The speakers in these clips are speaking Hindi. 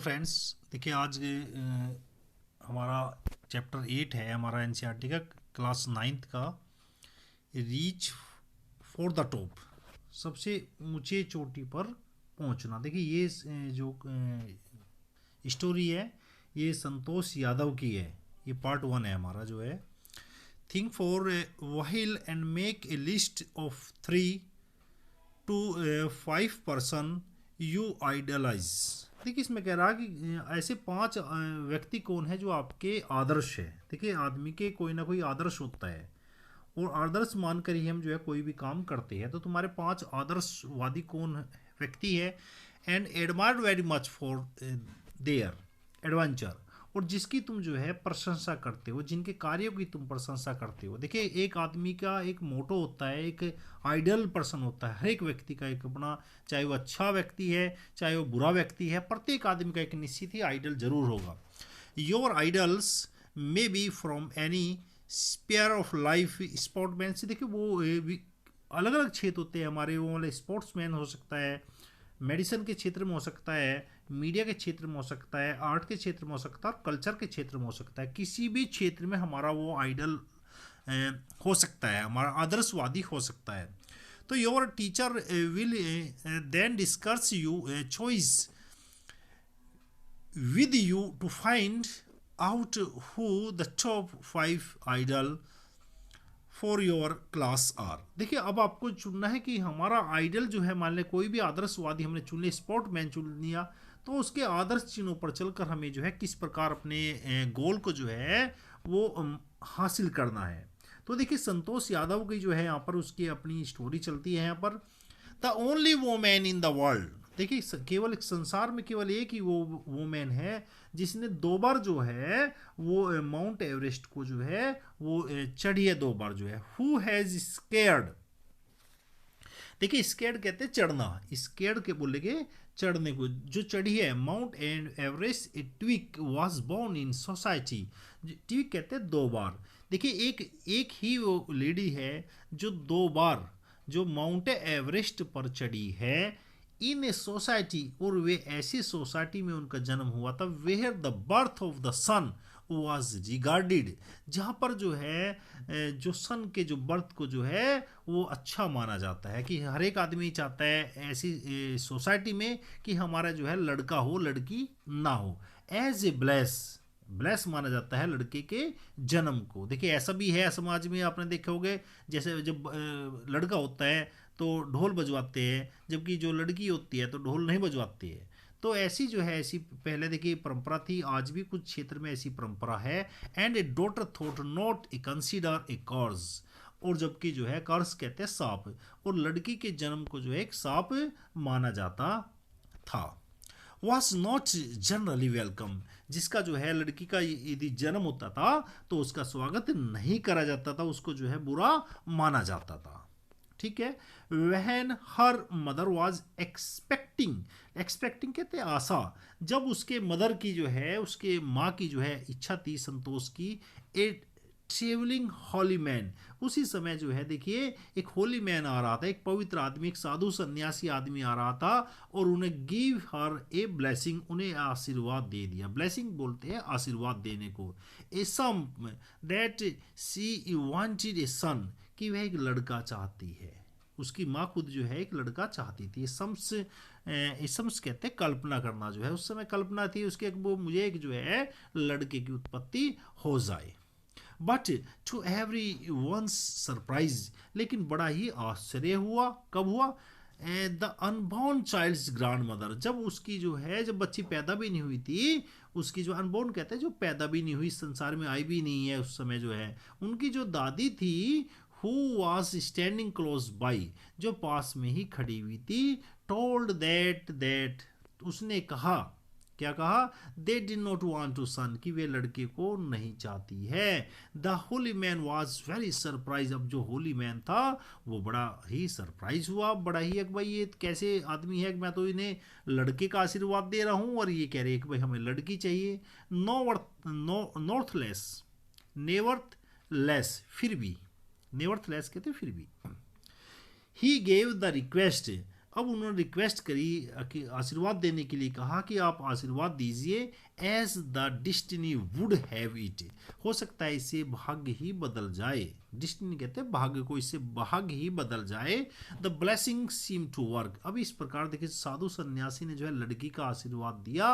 फ्रेंड्स, देखिए आज हमारा चैप्टर 8 है, हमारा एनसीईआरटी का क्लास 9th का रीच फॉर द टॉप, सबसे ऊंचे चोटी पर पहुंचना। देखिए ये जो स्टोरी है ये संतोष यादव की है। ये पार्ट 1 है हमारा जो है। Think for while and make a list of 3 to 5 person you idolise. देखिए इसमें कह रहा है कि ऐसे 5 व्यक्ति कौन है जो आपके आदर्श है। देखिए आदमी के कोई ना कोई आदर्श होता है और आदर्श मानकर ही हम जो है कोई भी काम करते हैं। तो तुम्हारे 5 आदर्शवादी कौन व्यक्ति है। And admired very much for their adventure, और जिसकी तुम जो है प्रशंसा करते हो, जिनके कार्यों की तुम प्रशंसा करते हो। देखिए एक आदमी का एक मोटो होता है, एक आइडियल पर्सन होता है। हर एक व्यक्ति का एक अपना, चाहे वो अच्छा व्यक्ति है चाहे वो बुरा व्यक्ति है, प्रत्येक आदमी का एक निश्चित ही आइडियल जरूर होगा। Your idols may be from any sphere of life. Sportsman से देखिए वो अलग अलग क्षेत्र होते हैं हमारे। वो वाले स्पोर्ट्समैन हो सकता है, मेडिसिन के क्षेत्र में हो सकता है, मीडिया के क्षेत्र में हो सकता है, आर्ट के क्षेत्र में हो सकता है, कल्चर के क्षेत्र में हो सकता है। किसी भी क्षेत्र में हमारा वो आइडल हो सकता है, हमारा आदर्शवादी हो सकता है। तो your teacher will then discuss you choice with you to find out who the top 5 idol for your class are. देखिए अब आपको चुनना है कि हमारा आइडल जो है, मान लें कोई भी आदर्शवादी हमने चुन लिया, स्पोर्टमैन चुन लिया, तो उसके आदर्श चिन्हों पर चलकर हमें जो है किस प्रकार अपने गोल को जो है वो हासिल करना है। तो देखिए संतोष यादव की जो है यहाँ पर उसकी अपनी स्टोरी चलती है यहाँ पर। The only woman in the world. देखिए केवल संसार में केवल एक ही वो वोमैन है जिसने 2 बार जो है वो माउंट एवरेस्ट को जो है वो चढ़ी है 2 बार जो है। Who has scared. देखिए स्केयर्ड कहते हैं चढ़ना, स्केयर्ड के बोलेंगे चढ़ने को। जो चढ़ी है Mount Everest, a twick was born in society. Twick कहते हैं 2 बार। देखिए एक ही वो लेडी है जो 2 बार जो माउंट एवरेस्ट पर चढ़ी है इन ए सोसाइटी, और वे ऐसी सोसाइटी में उनका जन्म हुआ था where the birth of the son was regarded, जहाँ पर जो है जो सन के जो बर्थ को जो है वो अच्छा माना जाता है। कि हर एक आदमी चाहता है ऐसी सोसाइटी में कि हमारा जो है लड़का हो लड़की ना हो। एज ए ब्लेस माना जाता है लड़के के जन्म को। देखिए ऐसा भी है समाज में, आपने देखे होंगे जैसे जब लड़का होता है तो ढोल बजवाते हैं, जबकि जो लड़की होती है तो ढोल नहीं बजवाती है। तो ऐसी जो है ऐसी पहले देखिए परंपरा थी, आज भी कुछ क्षेत्र में ऐसी परंपरा है। And a daughter thought not a consider a curse, और जबकि जो है कर्स कहते हैं सांप, और लड़की के जन्म को जो है एक सांप माना जाता था। वॉज नॉट जनरली वेलकम, जिसका जो है लड़की का यदि जन्म होता था तो उसका स्वागत नहीं करा जाता था, उसको जो है बुरा माना जाता था। ठीक है। वहन हर मदर वॉज एक्सपेक्टिंग कहते हैं आशा। जब उसके मदर की जो है उसके माँ की जो है इच्छा थी संतोष की, ए ट्रेवलिंग होली मैन, उसी समय जो है देखिए एक होली मैन आ रहा था, एक पवित्र आदमी, एक साधु सन्यासी आदमी आ रहा था और उन्हें गिव हर ए ब्लेसिंग, उन्हें आशीर्वाद दे दिया। ब्लेसिंग बोलते हैं आशीर्वाद देने को। ए सम दैट सी वांटेड ए सन, कि वह एक लड़का चाहती है। उसकी माँ खुद जो है एक लड़का चाहती थी। समस कहते हैं कल्पना करना, जो है उस समय कल्पना थी उसके वो मुझे एक जो है लड़के की उत्पत्ति हो जाए। But to everyone surprise, लेकिन बड़ा ही आश्चर्य हुआ। कब हुआ? The unborn child's grandmother, जब उसकी जो है जब बच्ची पैदा भी नहीं हुई थी, उसकी जो अनबॉर्न कहते हैं जो पैदा भी नहीं हुई, संसार में आई भी नहीं है उस समय जो है, उनकी जो दादी थी who was standing close by, जो पास में ही खड़ी हुई थी, टोल्ड दैट उसने कहा, क्या कहा? They did not want to son, कि वे लड़के को नहीं चाहती है। The holy man was very surprise, अब जो होली मैन था वो बड़ा ही सरप्राइज हुआ, बड़ा ही एक भाई ये कैसे आदमी है, मैं तो इन्हें लड़के का आशीर्वाद दे रहा हूँ और ये कह रहे हैं कि भाई हमें लड़की चाहिए। नॉर्थलेस, नेवर्थलेस, फिर भी, नेवर्थलेस कहते फिर भी। ही गेव द रिक्वेस्ट, अब उन्होंने रिक्वेस्ट करी कि आशीर्वाद देने के लिए कहा कि आप आशीर्वाद दीजिए, as the destiny would have it, हो सकता है इससे भाग्य ही बदल जाए। डिस्टिनी कहते हैं भाग्य को, इससे भाग्य ही बदल जाए। The blessing seem to work. अब इस प्रकार देखिए साधु सन्यासी ने जो है लड़की का आशीर्वाद दिया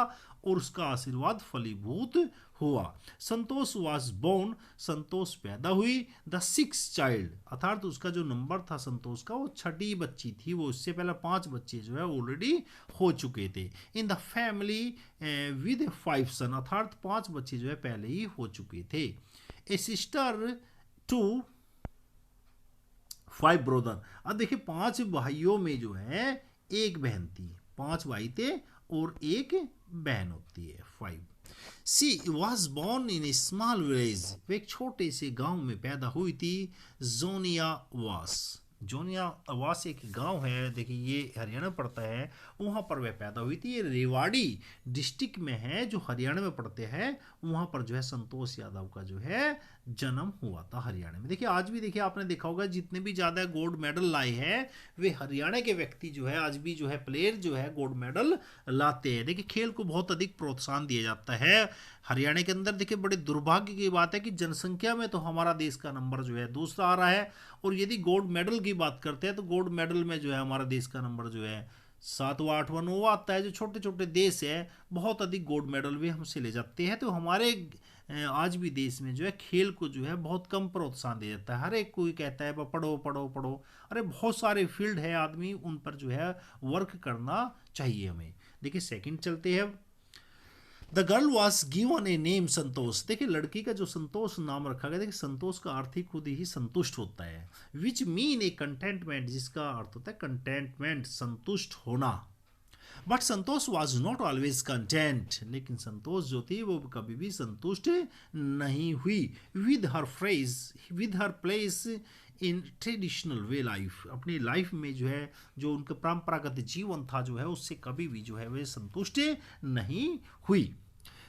और उसका आशीर्वाद फलीभूत हुआ। संतोष वाज बोर्न, संतोष पैदा हुई। द सिक्स चाइल्ड, अर्थात उसका जो नंबर था संतोष का वो छठी बच्ची थी, वो इससे पहले 5 बच्चे जो है ऑलरेडी हो चुके थे। इन द फैमिली विद 5 सन, अर्थात 5 बच्चे जो है पहले ही हो चुके थे। ए सिस्टर टू 5 ब्रदर। अब देखिए 5 भाइयों में जो है एक बहन थी, 5 भाई थे और एक बहन होती है 5। She was born in a small village, वे एक छोटे से गांव में पैदा हुई थी। जोनिया वास, जोनिया वास एक गांव है, देखिए ये हरियाणा पड़ता है, वहाँ पर वह पैदा हुई थी। ये रेवाड़ी डिस्ट्रिक्ट में है जो हरियाणा में पड़ते हैं, वहाँ पर जो है संतोष यादव का जो है जन्म हुआ था हरियाणा में। देखिए आज भी देखिए आपने देखा होगा जितने भी ज़्यादा गोल्ड मेडल लाए हैं वे हरियाणा के व्यक्ति जो है आज भी जो है प्लेयर जो है गोल्ड मेडल लाते हैं। देखिए खेल को बहुत अधिक प्रोत्साहन दिया जाता है हरियाणा के अंदर। देखिए बड़े दुर्भाग्य की बात है कि जनसंख्या में तो हमारा देश का नंबर जो है दूसरा आ रहा है, और यदि गोल्ड मेडल की बात करते हैं तो गोल्ड मेडल में जो है हमारा देश का नंबर जो है 7वां 8वां 9वां आता है। जो छोटे छोटे देश है बहुत अधिक गोल्ड मेडल भी हमसे ले जाते हैं। तो हमारे आज भी देश में जो है खेल को जो है बहुत कम प्रोत्साहन दिया जाता है। हर एक कोई कहता है पढ़ो पढ़ो पढ़ो, अरे बहुत सारे फील्ड है आदमी उन पर जो है वर्क करना चाहिए हमें। देखिए सेकंड चलते हैं। The girl was given a name Santosh. देखिए लड़की का जो संतोष नाम रखा गया, देखिए संतोष का अर्थ ही खुद ही संतुष्ट होता है, विच मीन ए कंटेंटमेंट, जिसका अर्थ होता है कंटेंटमेंट, संतुष्ट होना। But Santosh was not always content, लेकिन संतोष जो थी वो कभी भी संतुष्ट नहीं हुई। With her place in traditional way life, अपनी लाइफ में जो है जो उनका परंपरागत जीवन था जो है उससे कभी भी जो है वे संतुष्ट नहीं हुई।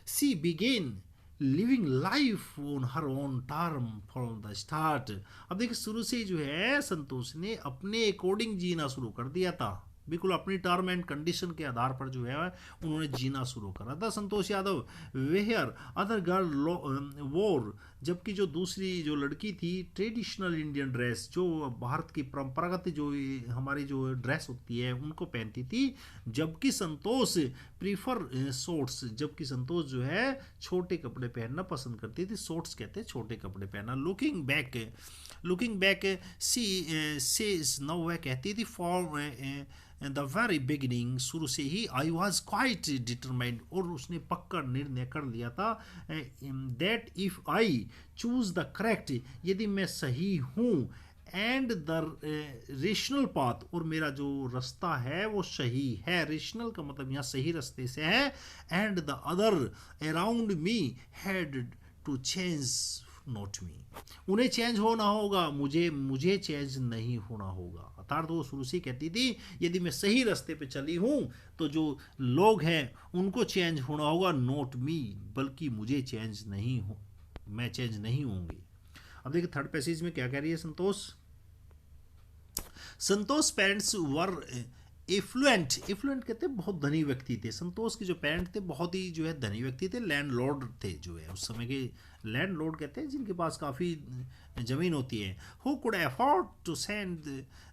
She began living life on her own term from the start. अब देखिए शुरू से जो है संतोष ने अपने अकॉर्डिंग जीना शुरू कर दिया था, बिल्कुल अपनी टर्म एंड कंडीशन के आधार पर जो है उन्होंने जीना शुरू करा था Santosh Yadav. Where other girl वोर, जबकि जो दूसरी जो लड़की थी ट्रेडिशनल इंडियन ड्रेस, जो भारत की परंपरागत जो हमारी जो ड्रेस होती है उनको पहनती थी, जबकि संतोष प्रीफर शॉर्ट्स, जबकि संतोष जो है छोटे कपड़े पहनना पसंद करती थी। शॉर्ट्स कहते हैं छोटे कपड़े पहनना। Looking back she says, now वह कहती थी फॉर द वेरी बिगिनिंग, शुरू से ही आई वॉज क्वाइट डिटरमाइंड, और उसने पक्का निर्णय कर लिया था that if I choose the correct, यदि मैं सही हूँ, एंड द रेशनल पाथ, और मेरा जो रास्ता है वो सही है, रेशनल का मतलब यहाँ सही रास्ते से है, and the other around me had to change not me, उन्हें चेंज होना होगा, मुझे चेंज नहीं होना होगा। अर्थात वो शुरू से कहती थी यदि मैं सही रास्ते पे चली हूँ तो जो लोग हैं उनको चेंज होना होगा, नॉट मी, बल्कि मुझे चेंज नहीं हो, मैं चेंज नहीं होंगी। अब देखिए थर्ड पैसेज में क्या कह रही है संतोष पेरेंट्स वर इफ्लुएंट कहते हैं बहुत धनी व्यक्ति थे। संतोष के जो पेरेंट थे बहुत ही जो है धनी व्यक्ति थे, लैंडलॉर्ड थे, जो है उस समय के लैंडलॉर्ड कहते हैं जिनके पास काफ़ी ज़मीन होती है। Who could afford to send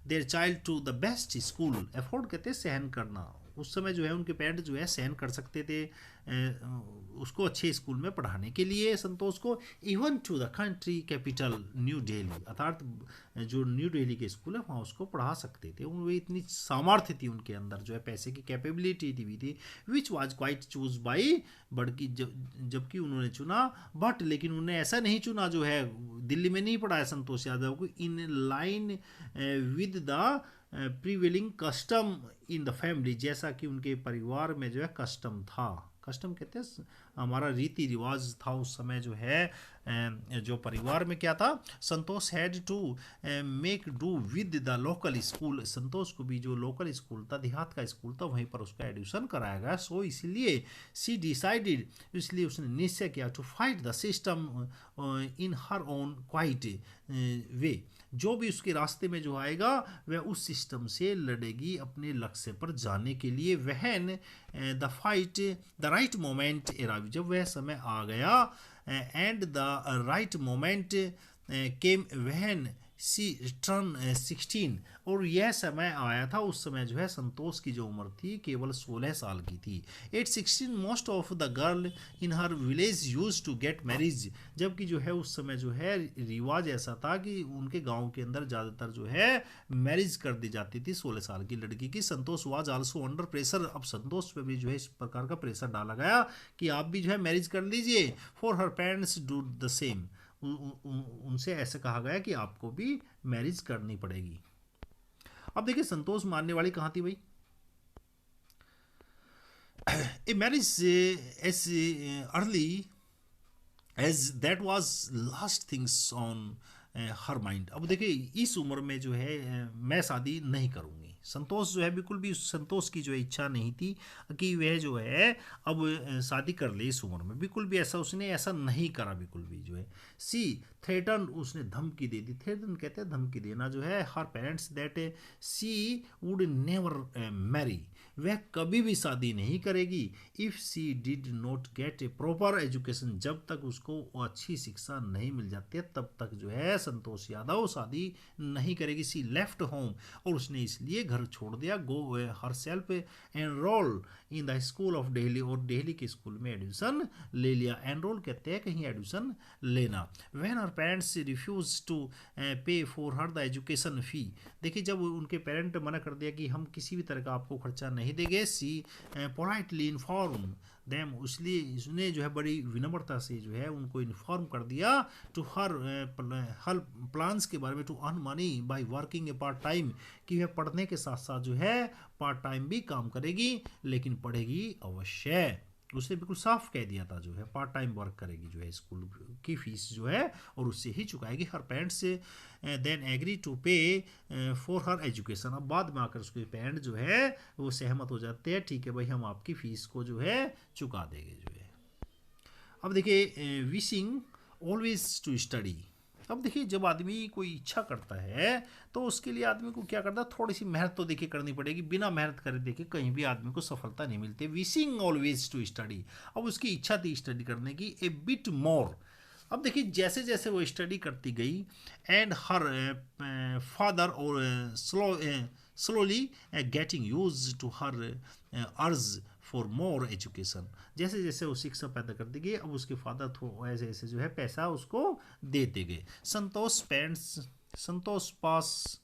their child to the best school, afford कहते हैं सहन करना, उस समय जो है उनके पेरेंट जो है सहन कर सकते थे उसको अच्छे स्कूल में पढ़ाने के लिए संतोष को। Even to the country capital New Delhi, अर्थात जो न्यू दिल्ली के स्कूल है वहाँ उसको पढ़ा सकते थे। वो इतनी सामर्थ्य थी उनके अंदर, जो है पैसे की कैपेबिलिटी थी, which was quite choose by, बल्कि जबकि उन्होंने चुना, बट लेकिन उन्होंने ऐसा नहीं चुना जो है दिल्ली में नहीं पढ़ाया संतोष यादव को, in line with the prevailing custom in the family, जैसा कि उनके परिवार में जो है कस्टम था। कस्टम कहते हैं हमारा रीति रिवाज था उस समय जो है जो परिवार में क्या था। Santosh had to make do with the local school, Santosh को भी जो लोकल स्कूल था देहात का स्कूल था वहीं पर उसका एडमिशन कराया गया। सो इसलिए सी डिसाइडेड, इसलिए उसने निश्चय किया to fight the system in her own quiet way, जो भी उसके रास्ते में जो आएगा वह उस सिस्टम से लड़ेगी अपने लक्ष्य पर जाने के लिए। वहन the fight the right moment arrive, जब वह समय आ गया, एंड द राइट मोमेंट केम वहन सी टर्न 16, और यह समय आया था, उस समय जो है संतोष की जो उम्र थी केवल 16 साल की थी। At 16 most of the girl in her village use to get marriage, जबकि जो है उस समय जो है रिवाज ऐसा था कि उनके गांव के अंदर ज़्यादातर जो है मैरिज कर दी जाती थी 16 साल की लड़की की। संतोष वाज आल्सो अंडर प्रेशर, अब संतोष पे भी जो है इस प्रकार का प्रेशर डाला गया कि आप भी जो है मैरिज कर लीजिए। For her parents do the same, उनसे ऐसे कहा गया कि आपको भी मैरिज करनी पड़ेगी। अब देखिए संतोष मानने वाली कहाँ थी भाई। A marriage as early as that was last things on her mind. अब देखिए इस उम्र में जो है मैं शादी नहीं करूँगी। संतोष जो है बिल्कुल भी संतोष की जो है इच्छा नहीं थी कि वह जो है अब शादी कर ले इस उम्र में, बिल्कुल भी ऐसा उसने ऐसा नहीं करा बिल्कुल भी जो है। सी थ्रेटन, उसने धमकी दे दी, थ्रेटन कहते हैं धमकी देना जो है, her parents that she would never marry, वह कभी भी शादी नहीं करेगी। If she did not get a proper education, जब तक उसको अच्छी शिक्षा नहीं मिल जाती है तब तक जो है संतोष यादव शादी नहीं करेगी। सी लेफ्ट होम, और उसने इसलिए घर छोड़ दिया। Go herself enrol in the school of Delhi, और दिल्ली के स्कूल में एडमिशन ले लिया। एनरोल कहते हैं कहीं एडमिशन लेना। When her parents refuse to pay for her the education fee, देखिए जब उनके पेरेंट मना कर दिया कि हम किसी भी तरह का आपको खर्चा नहीं देंगे। सी पोलाइटली इन्फॉर्म देम, इसलिए उसने जो है बड़ी विनम्रता से जो है उनको इन्फॉर्म कर दिया टू हर हर प्लान्स के बारे में, to earn money by working a part time, कि वह पढ़ने के साथ साथ जो है पार्ट टाइम भी काम करेगी लेकिन पढ़ेगी अवश्य। उसने बिल्कुल साफ कह दिया था जो है पार्ट टाइम वर्क करेगी जो है, स्कूल की फीस जो है और उससे ही चुकाएगी। हर पेरेंट्स से then agree to pay for her education, अब बाद में आकर उसके पेरेंट जो है वो सहमत हो जाते हैं, ठीक है भाई हम आपकी फीस को जो है चुका देंगे जो है। अब देखिए विशिंग ऑलवेज टू स्टडी। अब देखिए जब आदमी कोई इच्छा करता है तो उसके लिए आदमी को क्या करता है, थोड़ी सी मेहनत तो देखिए करनी पड़ेगी, बिना मेहनत करे देखिए कहीं भी आदमी को सफलता नहीं मिलती। विशिंग ऑलवेज टू स्टडी, अब उसकी इच्छा थी स्टडी करने की। ए बिट मोर, अब देखिए जैसे जैसे वो स्टडी करती गई, एंड हर फादर और slowly getting used to her urge for more education, जैसे जैसे वो शिक्षा पैदा करती गई अब उसके फादर ऐसे ऐसे जो है पैसा उसको देते गए। संतोष पास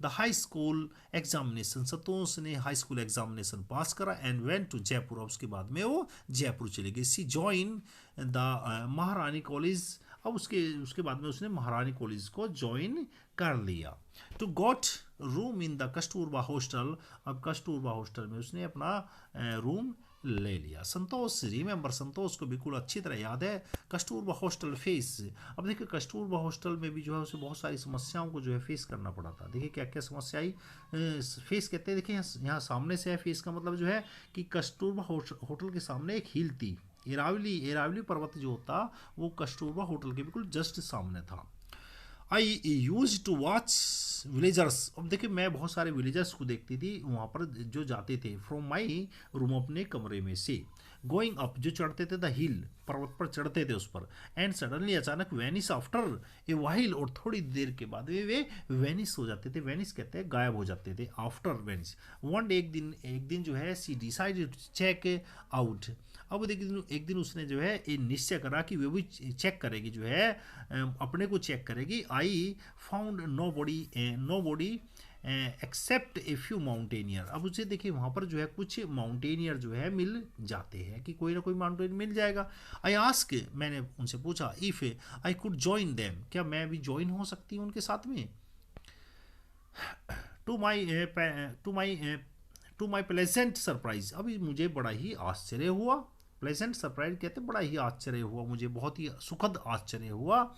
द हाई स्कूल एग्जामिनेशन, संतोष ने हाई स्कूल एग्जामिनेशन पास करा एंड वेंट टू जयपुर, उसके बाद में वो जयपुर चली गई। सी जॉइन द महारानी कॉलेज, अब उसके बाद में उसने महारानी कॉलेज को ज्वाइन कर लिया। To got room in the Kasturba hostel, अब कस्तूरबा हॉस्टल में उसने अपना रूम ले लिया। संतोष रिमेंबर, संतोष को बिल्कुल अच्छी तरह याद है कस्तूरबा हॉस्टल फेस। अब देखिए कस्तूरबा हॉस्टल में भी जो है उसे बहुत सारी समस्याओं को जो है फेस करना पड़ा था। देखिए क्या क्या समस्या आई फेस कहते हैं, देखिए यहाँ सामने से है, फेस का मतलब जो है कि कस्तूरबा होटल के सामने एक हिल थी, एरावली पर्वत जो होता वो कस्तूरबा होटल के बिल्कुल जस्ट सामने था। आई यूज टू वॉच विलेजर्स, अब देखिए मैं बहुत सारे विलेजर्स को देखती थी वहाँ पर जो जाते थे फ्रॉम माई रूम, अपने कमरे में से। गोइंग अप, जो चढ़ते थे द हिल, पर्वत पर चढ़ते थे उस पर। एंड सडनली अचानक वैनिस आफ्टर ए वाइल, और थोड़ी देर के बाद वे वैनिस हो जाते थे। वैनिस कहते हैं गायब हो जाते थे, आफ्टर वैनिस। वन डे, एक दिन जो है सी डिसाइडेड टू चेक आउट, अब एक दिन उसने जो है ये निश्चय करा कि वो भी चेक करेगी जो है अपने को चेक करेगी। I found nobody except a few mountaineer, अब उसे देखिए वहाँ पर जो है कुछ माउंटेनियर जो है मिल जाते हैं कि कोई ना कोई माउंटेन मिल जाएगा। आई आस्क, मैंने उनसे पूछा if I could join them, क्या मैं भी ज्वाइन हो सकती हूँ उनके साथ में। टू माई प्लेजेंट सरप्राइज, अभी मुझे बड़ा ही आश्चर्य हुआ, प्लेजेंट सरप्राइज कहते बड़ा ही आश्चर्य हुआ, मुझे बहुत ही सुखद आश्चर्य हुआ।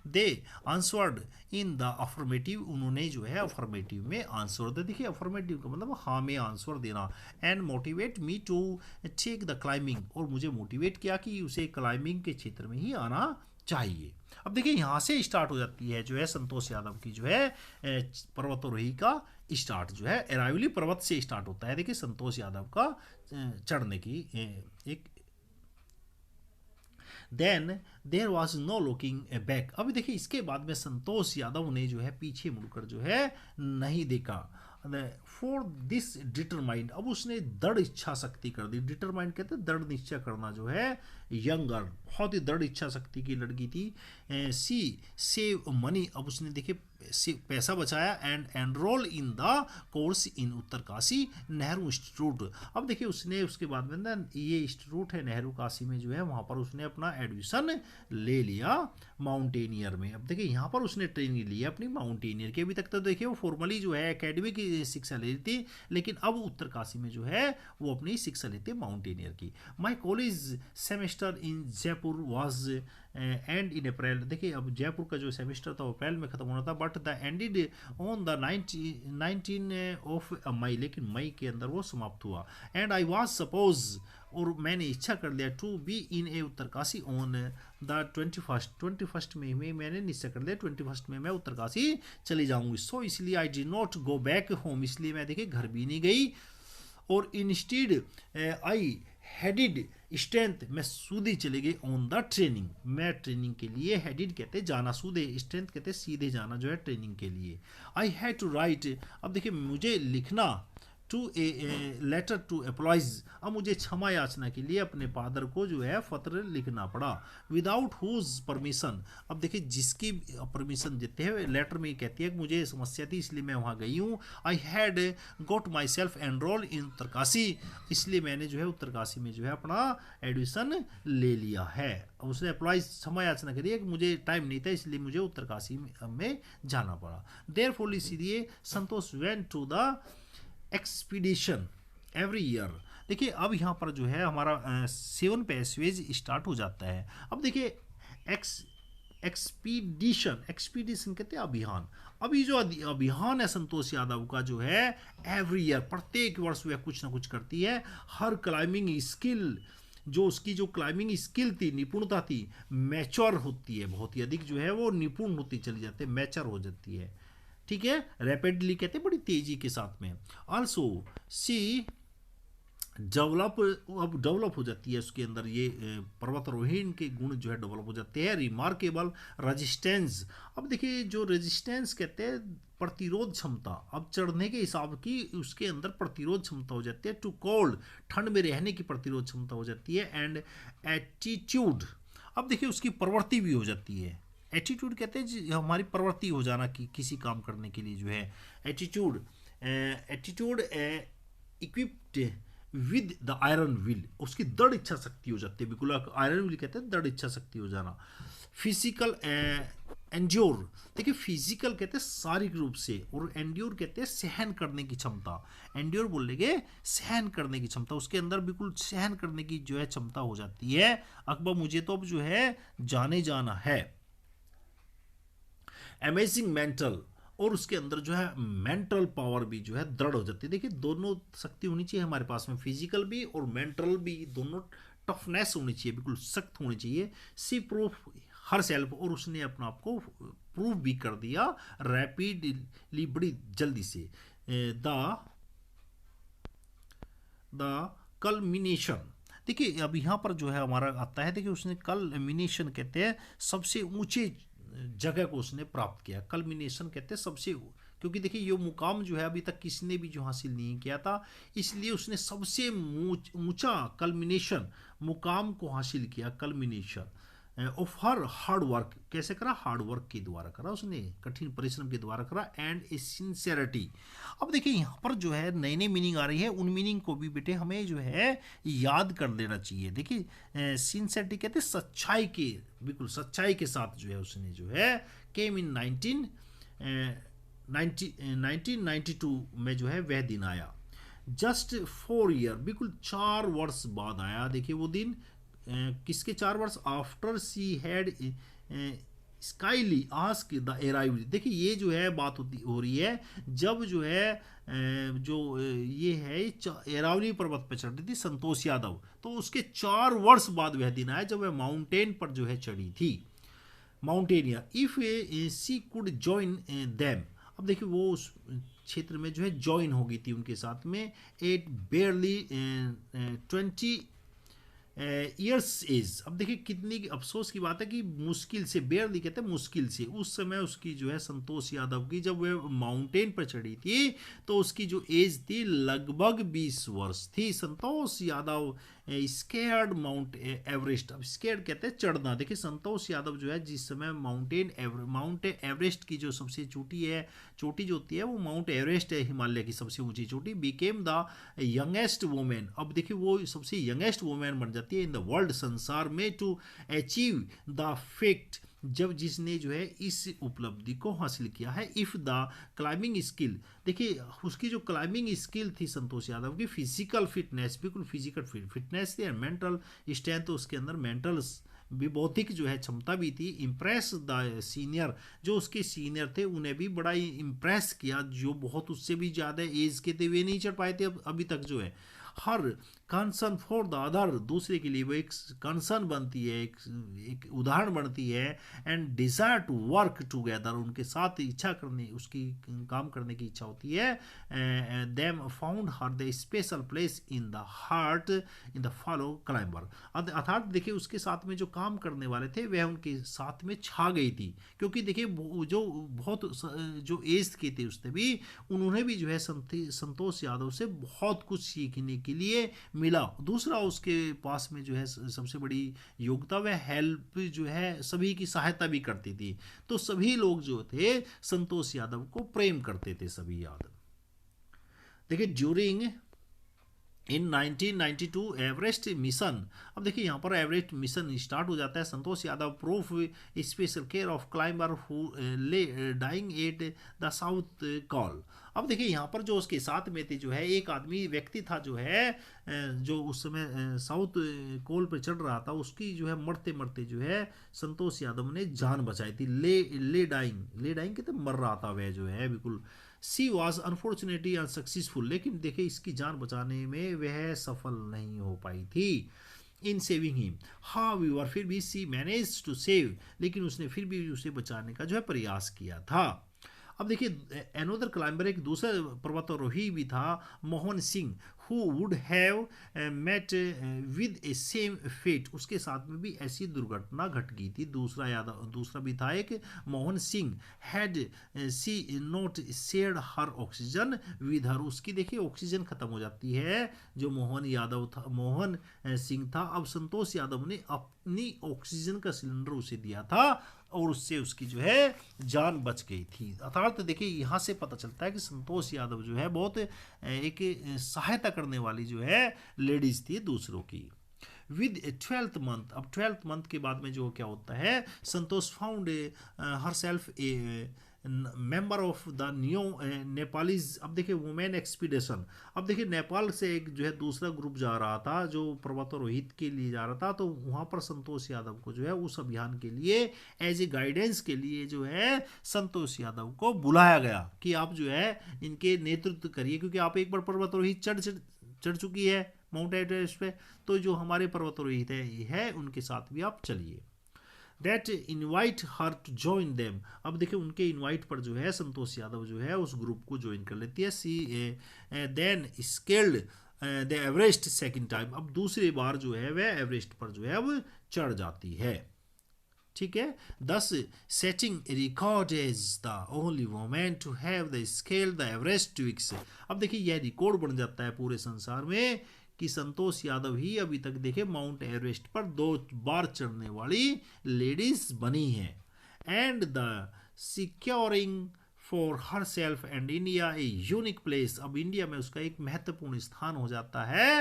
दे आंसर्ड इन द अफर्मेटिव, उन्होंने जो है अफर्मेटिव में आंसर दे, देखिए अफर्मेटिव का मतलब हाँ में आंसर देना। And motivate me to take the climbing, और मुझे मोटिवेट किया कि उसे क्लाइंबिंग के क्षेत्र में ही आना चाहिए। अब देखिए यहाँ से स्टार्ट हो जाती है जो है संतोष यादव की जो है पर्वतारोही का स्टार्ट जो है अरावली पर्वत से स्टार्ट होता है। देखिए संतोष यादव का चढ़ने की एक then there was no looking back. अभी देखिए इसके बाद में संतोष यादव ने जो है पीछे मुड़कर जो है नहीं देखा। फॉर दिस डिटरमाइंड, अब उसने दृढ़ इच्छा शक्ति कर दी। डिटरमाइंड कहते हैं दृढ़ निश्चय करना जो है। यंग गर्ल, बहुत ही दृढ़ इच्छा शक्ति की लड़की थी। सी सेव मनी, अब उसने देखिए पैसा बचाया and enrol in the course in Uttarkashi Nehru institute. अब देखिए उसने उसके बाद में ना ये इंस्टीट्यूट है नेहरू काशी में जो है वहाँ पर उसने अपना एडमिशन ले लिया माउंटेनियर में। अब देखिए यहाँ पर उसने ट्रेनिंग ली है अपनी माउंटेनियर की। अभी तक तो देखिए वो फॉर्मली जो है एकेडमी की शिक्षा ले रही थी, लेकिन अब उत्तरकाशी में जो है वो अपनी शिक्षा लेते माउंटेनियर की। My college semester in Jaipur was end in April. देखिए अब जयपुर का जो सेमेस्टर था वो अप्रैल में खत्म होना था, but the ended on the 19 of May, लेकिन मई के अंदर वो समाप्त हुआ। एंड आई वॉज सपोज, और मैंने इच्छा कर लिया to be in a Uttarkashi on the 21 May में मैंने निश्चय कर लिया 21 में मैं उत्तरकाशी चली जाऊंगी। सो इसलिए I did not go back home, इसलिए मैं देखिए घर भी नहीं गई। और इंस्टीड आई हेडिड स्ट्रेंथ, मैं सूदे चले गए ऑन द ट्रेनिंग, मैं ट्रेनिंग के लिए। हेडिड कहते जाना, सूदे, स्ट्रेंथ कहते सीधे जाना जो है ट्रेनिंग के लिए। आई हैड टू राइट, अब देखिए मुझे लिखना टू ए लेटर टू एप्लॉइज, अब मुझे क्षमा याचना के लिए अपने फादर को जो है पत्र लिखना पड़ा। विदाउट हुज परमिशन, अब देखिए जिसकी परमिशन देते हैं लेटर में कहती है कि मुझे समस्या थी इसलिए मैं वहाँ गई हूँ। I had got myself enrol in Uttarkashi, इसलिए मैंने जो है उत्तरकाशी में जो है अपना एडमिशन ले लिया है। अब उसने अप्लाई क्षमा याचना करी है कि मुझे टाइम नहीं था इसलिए मुझे उत्तरकाशी में जाना पड़ा। देयरफॉर इसलिए Santosh went to the expedition every year. देखिए अब यहाँ पर जो है हमारा 7 पैसेज स्टार्ट हो जाता है। अब देखिए एक्सपीडिशन कहते हैं अभियान। अभी जो अभियान है संतोष यादव का जो है एवरी ईयर, प्रत्येक वर्ष वह कुछ ना कुछ करती है। हर क्लाइंबिंग स्किल, जो उसकी जो क्लाइंबिंग स्किल थी, निपुणता थी, मैच्योर होती है, बहुत ही अधिक जो है वो निपुण होती चली जाती है, मैच्योर हो जाती है। ठीक है, रैपिडली कहते हैं बड़ी तेजी के साथ में। ऑल्सो सी डेवलप हो जाती है उसके अंदर ये पर्वतारोहण के गुण जो है डेवलप हो जाते हैं। रिमार्केबल रेजिस्टेंस, अब देखिए जो रेजिस्टेंस कहते हैं प्रतिरोध क्षमता, अब चढ़ने के हिसाब की उसके अंदर प्रतिरोध क्षमता हो जाती है। टू कोल्ड, ठंड में रहने की प्रतिरोध क्षमता हो जाती है। एंड एटीट्यूड, अब देखिए उसकी प्रवृत्ति भी हो जाती है। एटीट्यूड कहते हैं हमारी प्रवृत्ति हो जाना कि किसी काम करने के लिए जो है attitude equipped with the iron will, उसकी दृढ़ इच्छा शक्ति हो जाती है। बिल्कुल आयरन विल कहते हैं दृढ़ इच्छा शक्ति हो जाना। फिजिकल एंड्योर, देखिए फिजिकल कहते हैं शारीरिक रूप से, और एंड्योर कहते हैं सहन करने की क्षमता। एंड्योर बोलेंगे सहन करने की क्षमता, उसके अंदर बिल्कुल सहन करने की जो है क्षमता हो जाती है। अकबर मुझे तो अब जो है जाने जाना है। अमेजिंग मेंटल, और उसके अंदर जो है मेंटल पावर भी जो है दृढ़ हो जाती है। देखिए दोनों शक्ति होनी चाहिए हमारे पास में, फिजिकल भी और मेंटल भी, दोनों टफनेस होनी चाहिए, बिल्कुल सख्त होनी चाहिए। सी प्रूफ हर सेल्फ, और उसने अपना आप को प्रूफ भी कर दिया रैपिडली, बड़ी जल्दी से। द कल्मिनेशन, देखिए अब यहाँ पर जो है हमारा आता है, देखिए उसने कल्मिनेशन कहते हैं सबसे ऊंचे जगह को उसने प्राप्त किया। कल्मिनेशन कहते हैं सबसे, क्योंकि देखिए ये मुकाम जो है अभी तक किसी ने भी जो हासिल नहीं किया था, इसलिए उसने सबसे ऊंचा कल्मिनेशन मुकाम को हासिल किया। Culmination of her hard work, कैसे करा? हार्ड वर्क के द्वारा करा उसने, कठिन परिश्रम के द्वारा करा। एंड ए सिंसेरिटी, अब देखिए यहाँ पर जो है नई नई मीनिंग आ रही है, उन मीनिंग को भी बेटे हमें जो है याद कर लेना चाहिए। देखिए सिंसेरिटी कहते हैं सच्चाई के, बिल्कुल सच्चाई के साथ जो है उसने जो है केम इन 1992 में जो है वह दिन आया। जस्ट 4 ईयर, बिल्कुल 4 वर्ष बाद आया। देखिए वो दिन किसके 4 वर्ष? आफ्टर सी हैड स्काईली आस्क द अराइवल। देखिए ये जो है बात हो रही है जब जो है ये है अरावली पर्वत पर चढ़ रही थी संतोष यादव, तो उसके 4 वर्ष बाद वह दिन आया जब वह माउंटेन पर जो है चढ़ी थी। Mountaineer if she could join them. अब देखिए वो उस क्षेत्र में जो है ज्वाइन हो गई थी उनके साथ में एट बेयरली 20 ईयर्स एज। अब देखिए कितनी अफसोस की बात है कि मुश्किल से, बेयरली कहते हैं मुश्किल से, उस समय उसकी जो है संतोष यादव की जब वह माउंटेन पर चढ़ी थी तो उसकी जो एज थी लगभग 20 वर्ष थी। Santosh Yadav scared mount Everest. अब स्केयर्ड कहते हैं चढ़ना। देखिए संतोष यादव जो है जिस समय माउंट एवरेस्ट की जो सबसे चोटी जो होती है वो माउंट एवरेस्ट है, हिमालय की सबसे ऊंची चोटी, बिकेम द यंगेस्ट वुमेन। अब देखिए वो सबसे यंगेस्ट वुमेन बन जाती है इन द वर्ल्ड, संसार में, टू अचीव द फैक्ट, जब जिसने जो है इस उपलब्धि को हासिल किया है। इफ द क्लाइंबिंग स्किल, देखिए उसकी जो क्लाइंबिंग स्किल थी संतोष यादव की, फिजिकल फिटनेस, बिल्कुल फिजिकल फिटनेस थी, मेंटल स्ट्रेंथ, तो उसके अंदर मेंटल भी, बौद्धिक जो है क्षमता भी थी। इम्प्रेस द सीनियर, जो उसके सीनियर थे उन्हें भी बड़ा ही इम्प्रेस किया, जो बहुत उससे भी ज़्यादा एज के थे, वे नहीं चढ़ पाए थे अभी तक जो है। हर कंसर्न फॉर द अदर, दूसरे के लिए वो एक कंसर्न बनती है, एक उदाहरण बनती है। And desire to work together, उनके साथ इच्छा करने, उसकी काम करने की इच्छा होती है। Them found her the special place in the heart in the follow climber. अर्थात देखिए उसके साथ में जो काम करने वाले थे वह उनके साथ में छा गई थी, क्योंकि देखिए जो बहुत जो एज के थे उसने भी, उन्होंने भी जो है संतोष यादव से बहुत कुछ सीखने के लिए मिला। दूसरा उसके पास में जो है सबसे बड़ी योग्यता, वह हेल्प जो है सभी की सहायता भी करती थी। तो सभी लोग जो थे संतोष यादव को प्रेम करते थे, सभी यादव। देखिए ड्यूरिंग इन 1992 एवरेस्ट मिशन। अब देखिए यहाँ पर एवरेस्ट मिशन स्टार्ट हो जाता है। Santosh Yadav proof special care of climber who lay dying at the south col. अब देखिए यहाँ पर जो उसके साथ में थे जो है एक आदमी व्यक्ति था जो है जो उस समय साउथ कोल पर चढ़ रहा था, उसकी जो है मरते मरते जो है संतोष यादव ने जान बचाई थी। ले डाइंग कहते मर रहा था वह जो है बिल्कुल। सी वॉज अनफॉर्चुनेटली अनसक्सेसफुल, लेकिन देखिए इसकी जान बचाने में वह सफल नहीं हो पाई थी इन सेविंग हिम। हाउएवर फिर भी सी मैनेज टू सेव, लेकिन उसने फिर भी उसे बचाने का जो है प्रयास किया था। अब देखिए एनोदर क्लाइंबर, एक दूसरा पर्वतारोही भी था, Mohan Singh, who would have met with a same fate. उसके साथ में भी ऐसी दुर्घटना घट गई थी। दूसरा भी था एक Mohan Singh, had she not shared her oxygen with her. उसकी देखिए ऑक्सीजन खत्म हो जाती है, जो मोहन सिंह था। अब संतोष यादव ने अपनी ऑक्सीजन का सिलेंडर उसे दिया था और उससे उसकी जो है जान बच गई थी। अर्थात देखिए यहाँ से पता चलता है कि संतोष यादव जो है बहुत एक सहायता करने वाली जो है लेडीज थी दूसरों की। विद 12th मंथ, अब 12th मंथ के बाद में जो क्या होता है, Santosh found herself a member of the new Nepalese. अब देखिए वुमेन एक्सपीडिशन। अब देखिए नेपाल से एक जो है दूसरा ग्रुप जा रहा था जो पर्वतारोहित के लिए जा रहा था, तो वहाँ पर संतोष यादव को जो है उस अभियान के लिए एज ए गाइडेंस के लिए जो है संतोष यादव को बुलाया गया कि आप जो है इनके नेतृत्व करिए, क्योंकि आप एक बार पर्वतारोहित चढ़ चुकी है माउंट एवरेस्ट पे, तो जो हमारे पर्वतारोहित है उनके साथ भी आप चलिए। That invite her to join them. अब देखिए उनके इनवाइट पर जो है संतोष यादव जो है उस ग्रुप को ज्वाइन कर लेती है। She then scaled the Everest second time. अब दूसरी बार जो है वह एवरेस्ट पर जो है वो चढ़ जाती है, ठीक है। This setting record is the only woman to have the scale the Everest twice. अब देखिए यह रिकॉर्ड बन जाता है पूरे संसार में कि संतोष यादव ही अभी तक देखे माउंट एवरेस्ट पर 2 बार चढ़ने वाली लेडीज बनी है। And the securing for her self and India a unique place. अब इंडिया में उसका एक महत्वपूर्ण स्थान हो जाता है।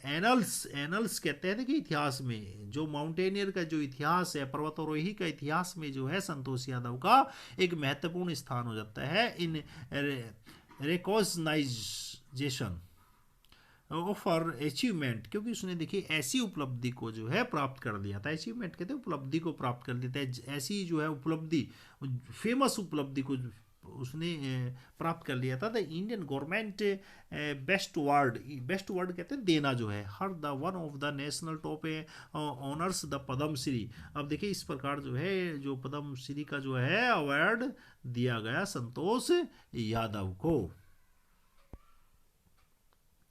एनल्स कहते हैं कि इतिहास में जो माउंटेनियर का जो इतिहास है, पर्वतारोही का इतिहास में जो है संतोष यादव का एक महत्वपूर्ण स्थान हो जाता है इन रिकॉग्नाइजेशन ऑफर अचीवमेंट, क्योंकि उसने देखिए ऐसी उपलब्धि को जो है प्राप्त कर लिया था। अचीवमेंट कहते हैं उपलब्धि को प्राप्त कर लेता है, ऐसी जो है उपलब्धि, फेमस उपलब्धि को उसने प्राप्त कर लिया था। The Indian government bestowed कहते हैं देना जो है, her the one of the national top honours the Padma Shri. अब देखिए इस प्रकार जो है जो पद्म श्री का जो है अवार्ड दिया गया संतोष यादव को।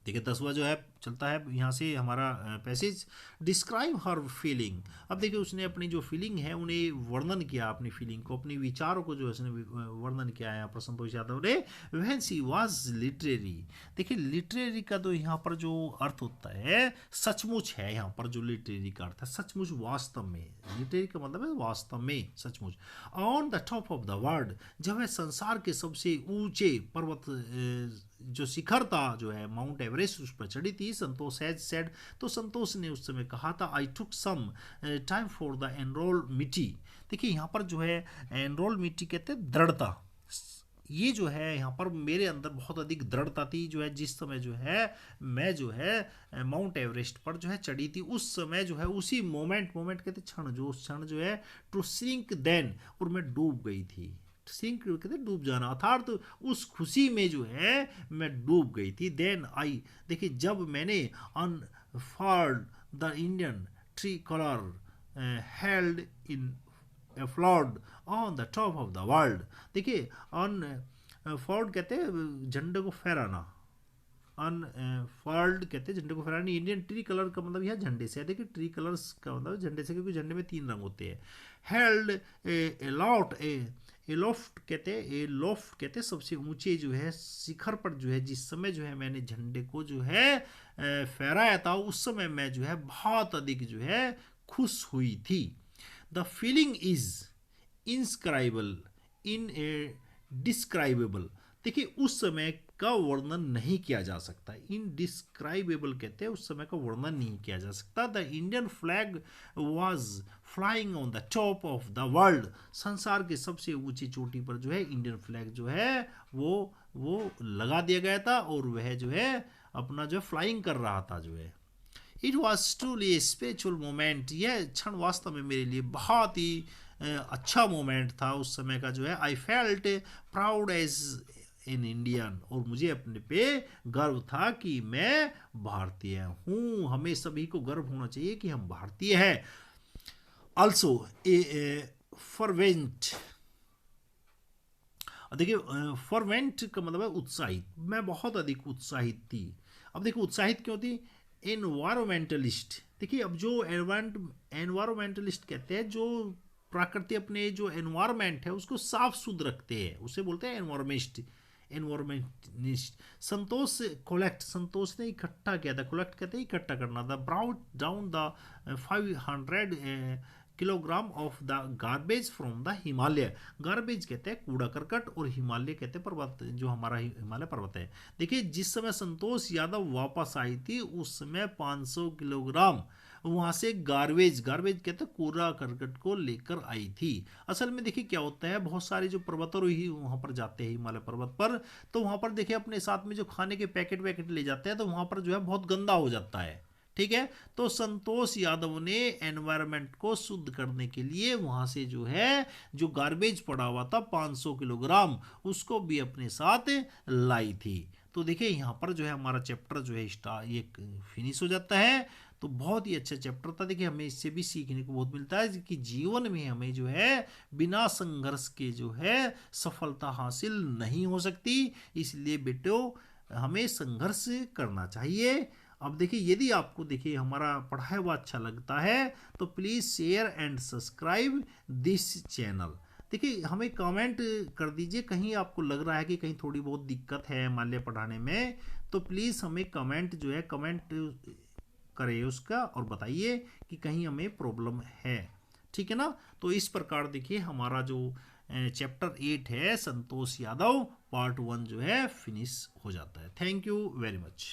देखिए 10वां जो है चलता है यहाँ से हमारा पैसेज, डिस्क्राइब हर फीलिंग। अब देखिए उसने अपनी जो फीलिंग है उन्हें वर्णन किया, अपनी फीलिंग को, अपने विचारों को जो है उसने वर्णन किया है यहाँ पर संतोष यादव ने। व्हेन शी वाज लिटरेरी, देखिए लिटरेरी का तो यहाँ पर जो अर्थ होता है सचमुच है, यहाँ पर जो लिटरेरी का अर्थ है सचमुच, वास्तव में। लिटरेरी का मतलब है वास्तव में, सचमुच। On the top of the world, जब है संसार के सबसे ऊंचे पर्वत जो शिखर था जो है माउंट एवरेस्ट, उस पर चढ़ी थी, संतोष हैज सेड, तो संतोष ने उस समय कहा था आई टुक सम टाइम फॉर द एनरोलमिटी। देखिए यहाँ पर जो है एनरोलमिटी कहते हैं दृढ़ता, ये जो है यहाँ पर मेरे अंदर बहुत अधिक दृढ़ता थी जो है जिस समय जो है मैं जो है माउंट एवरेस्ट पर जो है चढ़ी थी, उस समय जो है उसी मोमेंट कहते क्षण, जो उस क्षण जो है टू सिंक देन, और मैं डूब गई थी। सिंक कहते डूब जाना, अर्थात तो उस खुशी में जो है मैं डूब गई थी। देन आई, देखिए जब मैंने unfurled the Indian tricolour held in flawed on the top of the world. देखिए अनफर्ड कहते हैं झंडे को फहराना, अनफर्ड कहते हैं झंडे को फहराना। इंडियन ट्री कलर का मतलब यह झंडे से है। देखिए ट्री कलर्स का मतलब झंडे से, क्योंकि झंडे में 3 रंग होते हैं। हेल्ड एलॉट एलोफ्ट कहते हैं, एलोफ्ट कहते हैं सबसे ऊंचे जो है शिखर पर जो है जिस समय जो है मैंने झंडे को जो है फहराया था, उस समय मैं जो है बहुत अधिक जो है खुश हुई थी। द फीलिंग इज इंस्क्राइबल इन ए डिस्क्राइबेबल। देखिए उस समय का वर्णन नहीं किया जा सकता, इनडिस्क्राइबेबल कहते हैं उस समय का वर्णन नहीं किया जा सकता। The Indian flag was flying on the top of the world, संसार के सबसे ऊंची चोटी पर जो है इंडियन फ्लैग जो है वो लगा दिया गया था, और वह जो है अपना जो फ्लाइंग कर रहा था जो है। It was truly a spiritual moment, यह क्षण वास्तव में मेरे लिए बहुत ही अच्छा मोमेंट था उस समय का जो है। I felt proud as an Indian, और मुझे अपने पे गर्व था कि मैं भारतीय हूँ। हमें सभी को गर्व होना चाहिए कि हम भारतीय हैं। ऑल्सो ए फॉरवेंट, देखिए फॉरवेंट का मतलब है उत्साहित, मैं बहुत अधिक उत्साहित थी। अब देखिए उत्साहित क्यों थी? एनवायरमेंटलिस्ट, देखिए अब जो एनवायरमेंटलिस्ट कहते हैं जो प्रकृति अपने जो एनवायरमेंट है उसको साफ सुथरा रखते हैं, उसे बोलते हैं एनवायरमेंटलिस्ट। संतोष कलेक्ट, संतोष ने इकट्ठा किया था, कलेक्ट कहते हैं इकट्ठा करना था। Brought down the 500 kilogram of the garbage from the Himalaya. Garbage कहते हैं कूड़ा करकट, और हिमालय कहते हैं पर्वत, जो हमारा हिमालय पर्वत है। देखिए जिस समय संतोष यादव वापस आई थी उस समय 500 किलोग्राम वहां से गार्बेज कहते हैं कूड़ा करकट को लेकर आई थी। असल में देखिए क्या होता है, बहुत सारे जो पर्वतारोही वहां पर जाते हैं हिमालय पर्वत पर, तो वहां पर देखिए अपने साथ में जो खाने के पैकेट ले जाते हैं, तो वहां पर जो है बहुत गंदा हो जाता है, ठीक है। तो संतोष यादव ने एनवायरनमेंट को शुद्ध करने के लिए वहां से जो है जो गार्बेज पड़ा हुआ था 500 किलोग्राम, उसको भी अपने साथ लाई थी। तो देखिए यहाँ पर जो है हमारा चैप्टर जो है ये फिनिश हो जाता है। तो बहुत ही अच्छा चैप्टर था। देखिए हमें इससे भी सीखने को बहुत मिलता है कि जीवन में हमें जो है बिना संघर्ष के जो है सफलता हासिल नहीं हो सकती, इसलिए बेटो हमें संघर्ष करना चाहिए। अब देखिए यदि आपको देखिए हमारा पढ़ाया हुआ अच्छा लगता है तो please share and subscribe this channel. देखिए हमें कमेंट कर दीजिए, कहीं आपको लग रहा है कि कहीं थोड़ी बहुत दिक्कत है मान लिया पढ़ाने में, तो प्लीज़ हमें कमेंट जो है कमेंट करें उसका और बताइए कि कहीं हमें प्रॉब्लम है, ठीक है ना। तो इस प्रकार देखिए हमारा जो चैप्टर 8 है संतोष यादव पार्ट 1 जो है फिनिश हो जाता है। Thank you very much.